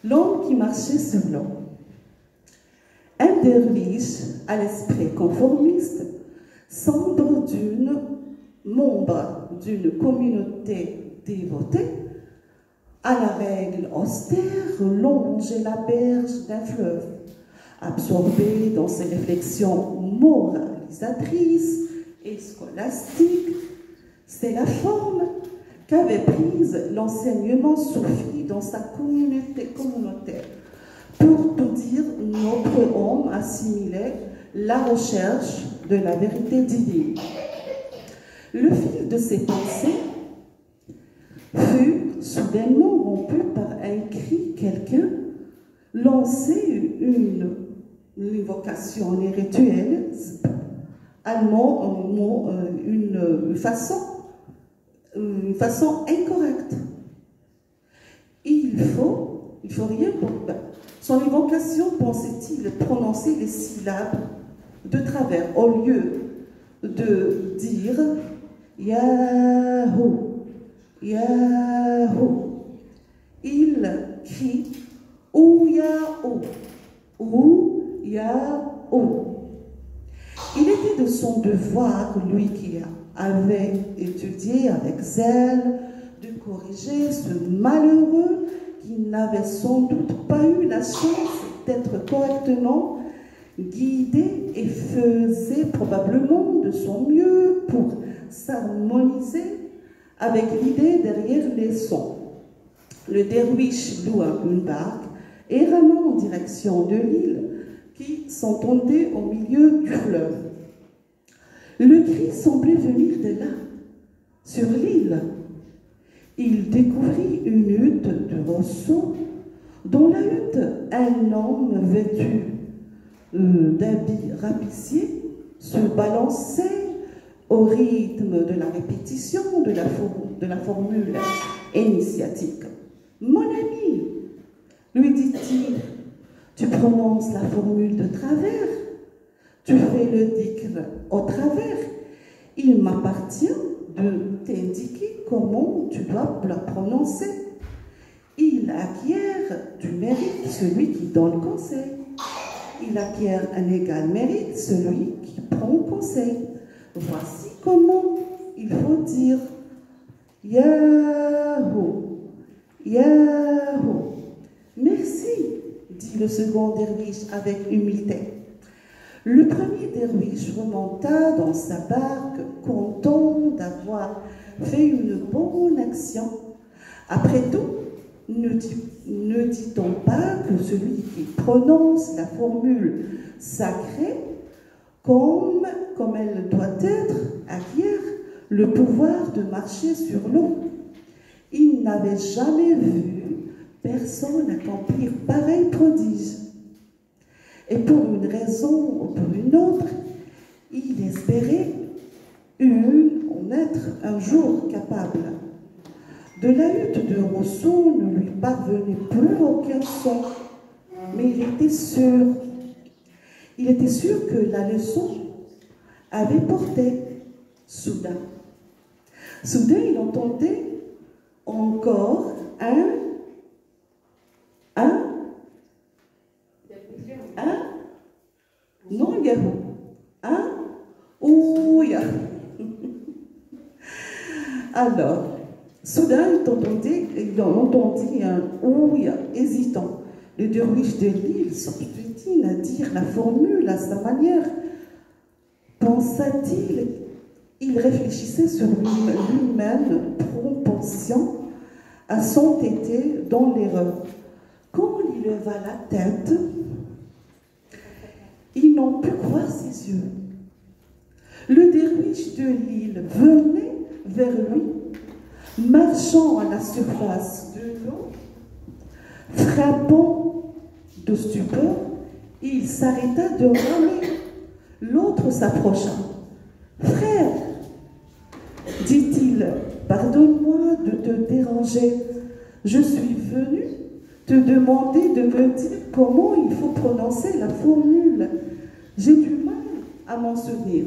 L'homme qui marchait sur l'eau. Un derviche à l'esprit conformiste, membre d'une communauté dévotée, à la règle austère, longeait la berge d'un fleuve, absorbé dans ses réflexions moralisatrices et scolastiques. C'est la forme qu'avait prise l'enseignement soufi dans sa communauté communautaire. Pour tout dire, notre homme assimilait la recherche de la vérité divine. Le fil de ses pensées fut soudainement rompu par un cri. Quelqu'un lançait une invocation rituelle, allemand, une façon incorrecte. Il faut rien pour... Son invocation, pensait-il, prononcer les syllabes de travers, au lieu de dire Yahoo, Yahoo. Il crie Ouyao, Ouyao. Il était de son devoir, lui qui avait étudié avec zèle, de corriger ce malheureux qui n'avait sans doute pas eu la chance d'être correctement guidé et faisait probablement de son mieux pour s'harmoniser avec l'idée derrière les sons. Le derviche loua une barque et rama en direction de l'île qui s'entendait au milieu du fleuve. Le cri semblait venir de là, sur l'île. Il découvrit une hutte de Rousseau. Dans la hutte, un homme vêtu d'habits rapissiers se balançait au rythme de la répétition de la formule initiatique. « Mon ami, lui dit-il, tu prononces la formule de travers, tu fais le dhikr au travers. Il m'appartient de t'indiquer comment tu dois la prononcer. Il acquiert du mérite celui qui donne conseil. Il acquiert un égal mérite celui qui prend conseil. Voici comment il faut dire Yahoo, Yahoo. Merci, dit le second derviche avec humilité. Le premier derviche remonta dans sa barque, content d'avoir fait une bonne action. Après tout, ne dit-on pas que celui qui prononce la formule sacrée comme elle doit être, acquiert le pouvoir de marcher sur l'eau? Il n'avait jamais vu personne accomplir pareil prodige. Et pour une raison ou pour une autre, il espérait en être un jour capable. De la hutte de Rousseau ne lui parvenait plus aucun son, mais il était sûr que la leçon avait porté. Soudain, il entendait encore un non, Yahoo, ouya. Alors, soudain, il entendit un ouya hésitant. Le derviche de l'île s'obstinait à dire la formule à sa manière. Pensa-t-il, il réfléchissait sur lui-même, propension à s'entêter dans l'erreur. Quand il leva la tête, il n'en put croire ses yeux. Le derviche de l'île venait vers lui, marchant à la surface de l'eau, frappant de stupeur, il s'arrêta de ramer. L'autre s'approcha. « Frère, dit-il, pardonne-moi de te déranger. Je suis venu te demander de me dire comment il faut prononcer la formule. J'ai du mal à m'en souvenir. »